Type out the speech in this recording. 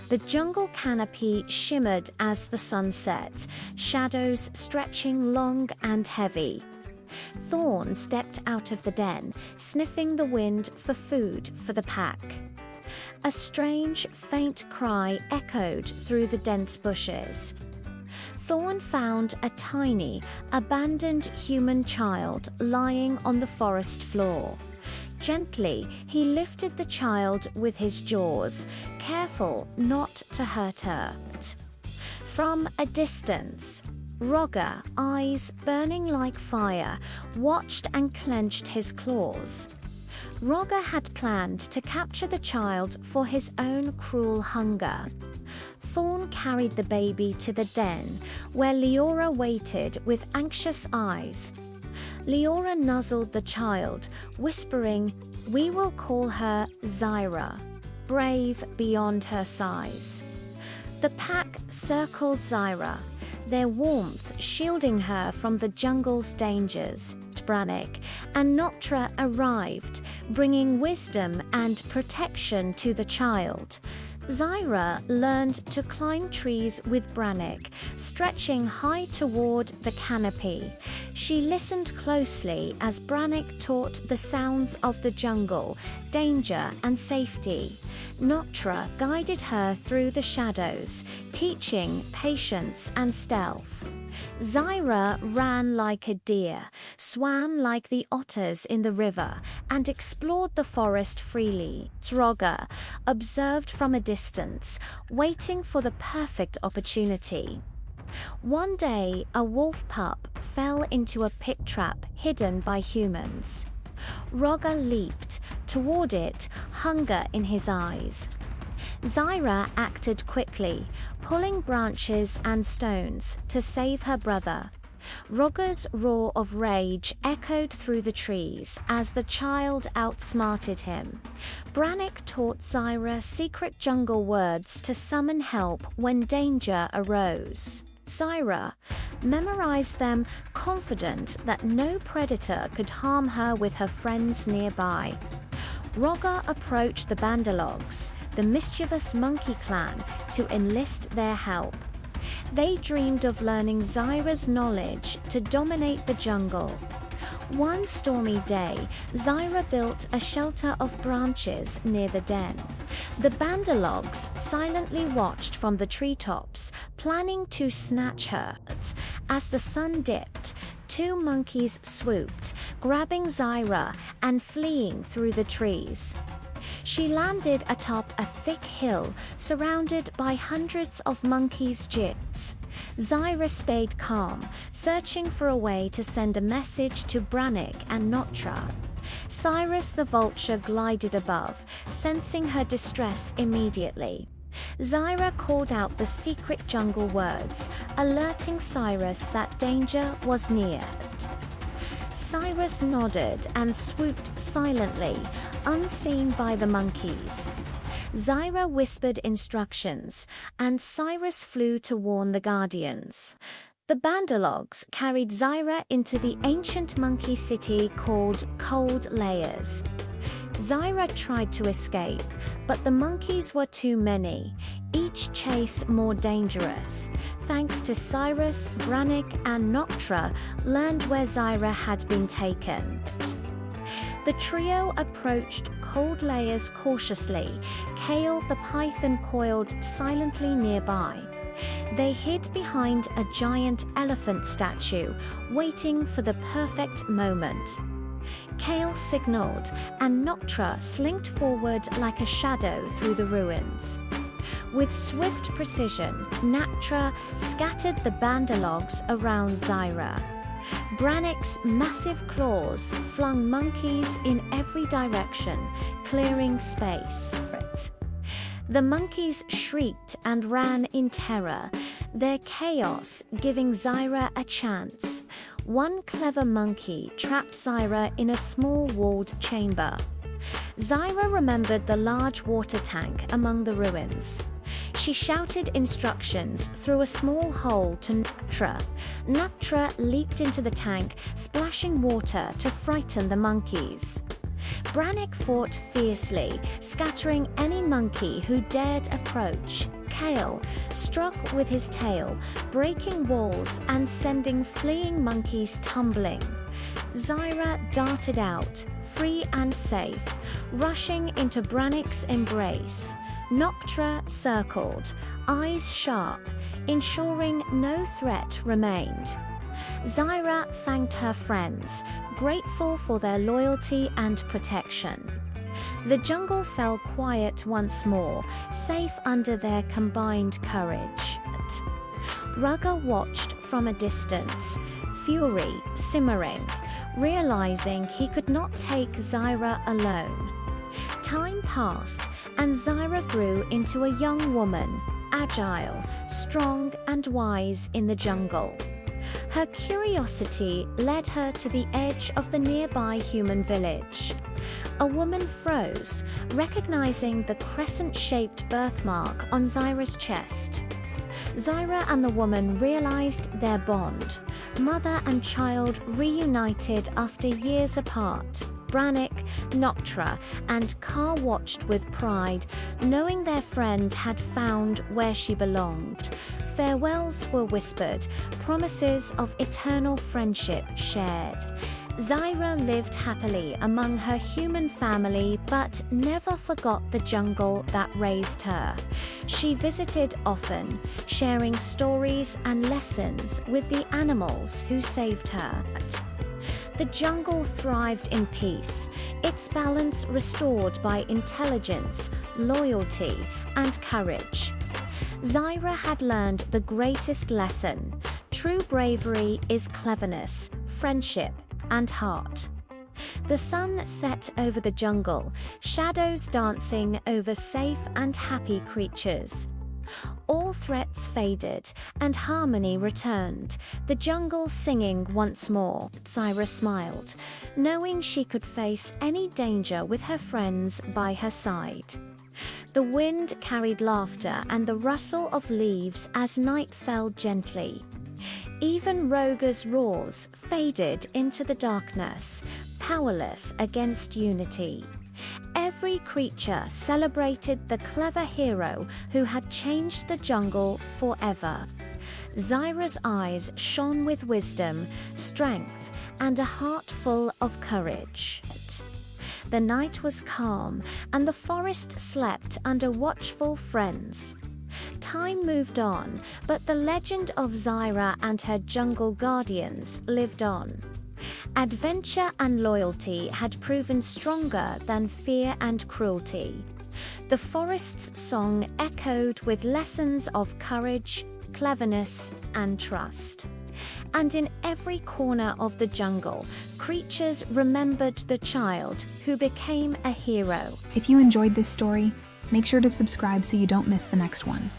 The jungle canopy shimmered as the sun set, shadows stretching long and heavy. Thorn stepped out of the den, sniffing the wind for food for the pack. A strange, faint cry echoed through the dense bushes. Thorn found a tiny, abandoned human child lying on the forest floor. Gently, he lifted the child with his jaws, careful not to hurt her. From a distance, Raugar, eyes burning like fire, watched and clenched his claws. Raugar had planned to capture the child for his own cruel hunger. Thorn carried the baby to the den, where Leora waited with anxious eyes. Leora nuzzled the child, whispering, "We will call her Zyra, brave beyond her size." The pack circled Zyra, their warmth shielding her from the jungle's dangers. Branik and Noctra arrived, bringing wisdom and protection to the child. Zyra learned to climb trees with Branik, stretching high toward the canopy. She listened closely as Branik taught the sounds of the jungle, danger and safety. Noctra guided her through the shadows, teaching patience and stealth. Zyra ran like a deer, swam like the otters in the river, and explored the forest freely. Raugar observed from a distance, waiting for the perfect opportunity. One day, a wolf pup fell into a pit trap hidden by humans. Raugar leaped toward it, hunger in his eyes. Zyra acted quickly, pulling branches and stones to save her brother. Raugar's roar of rage echoed through the trees as the child outsmarted him. Branik taught Zyra secret jungle words to summon help when danger arose. Zyra memorized them, confident that no predator could harm her with her friends nearby. Raugar approached the Bandalogs, the mischievous monkey clan, to enlist their help. They dreamed of learning Zyra's knowledge to dominate the jungle. One stormy day, Zyra built a shelter of branches near the den. The Bandalogs silently watched from the treetops, planning to snatch her. As the sun dipped, two monkeys swooped, grabbing Zyra and fleeing through the trees. She landed atop a thick hill, surrounded by hundreds of monkeys' jits. Zyra stayed calm, searching for a way to send a message to Branik and Noctra. Cyrus the vulture glided above, sensing her distress immediately. Zyra called out the secret jungle words, alerting Cyrus that danger was near. Cyrus nodded and swooped silently, unseen by the monkeys. Zyra whispered instructions, and Cyrus flew to warn the guardians. The Bandalogs carried Zyra into the ancient monkey city called Cold Layers. Zyra tried to escape, but the monkeys were too many, each chase more dangerous. Thanks to Cyrus, Branik and Noctra learned where Zyra had been taken. The trio approached Cold Layers cautiously, Kael the python coiled silently nearby. They hid behind a giant elephant statue, waiting for the perfect moment. Kael signaled, and Noctra slinked forward like a shadow through the ruins. With swift precision, Noctra scattered the Bandalogs around Zyra. Branik's massive claws flung monkeys in every direction, clearing space. The monkeys shrieked and ran in terror, their chaos giving Zyra a chance. One clever monkey trapped Zyra in a small walled chamber. Zyra remembered the large water tank among the ruins. She shouted instructions through a small hole to Noctra. Noctra leaped into the tank, splashing water to frighten the monkeys. Branik fought fiercely, scattering any monkey who dared approach. Kael struck with his tail, breaking walls and sending fleeing monkeys tumbling. Zyra darted out, free and safe, rushing into Branik's embrace. Noctra circled, eyes sharp, ensuring no threat remained. Zyra thanked her friends, grateful for their loyalty and protection. The jungle fell quiet once more, safe under their combined courage. Raugar watched from a distance, fury simmering, realizing he could not take Zyra alone. Time passed, and Zyra grew into a young woman, agile, strong, and wise in the jungle. Her curiosity led her to the edge of the nearby human village. A woman froze, recognizing the crescent-shaped birthmark on Zyra's chest. Zyra and the woman realized their bond, mother and child reunited after years apart. Branik, Noctra, and Kael watched with pride, knowing their friend had found where she belonged. Farewells were whispered, promises of eternal friendship shared. Zyra lived happily among her human family but never forgot the jungle that raised her. She visited often, sharing stories and lessons with the animals who saved her. The jungle thrived in peace, its balance restored by intelligence, loyalty, and courage. Zyra had learned the greatest lesson: true bravery is cleverness, friendship, and heart. The sun set over the jungle, shadows dancing over safe and happy creatures. All threats faded, and harmony returned, the jungle singing once more. Zyra smiled, knowing she could face any danger with her friends by her side. The wind carried laughter and the rustle of leaves as night fell gently. Even Raugar's roars faded into the darkness, powerless against unity. Every creature celebrated the clever hero who had changed the jungle forever. Zyra's eyes shone with wisdom, strength, and a heart full of courage. The night was calm, and the forest slept under watchful friends. Time moved on, but the legend of Zyra and her jungle guardians lived on. Adventure and loyalty had proven stronger than fear and cruelty. The forest's song echoed with lessons of courage, cleverness, and trust. And in every corner of the jungle, creatures remembered the child who became a hero. If you enjoyed this story, make sure to subscribe so you don't miss the next one.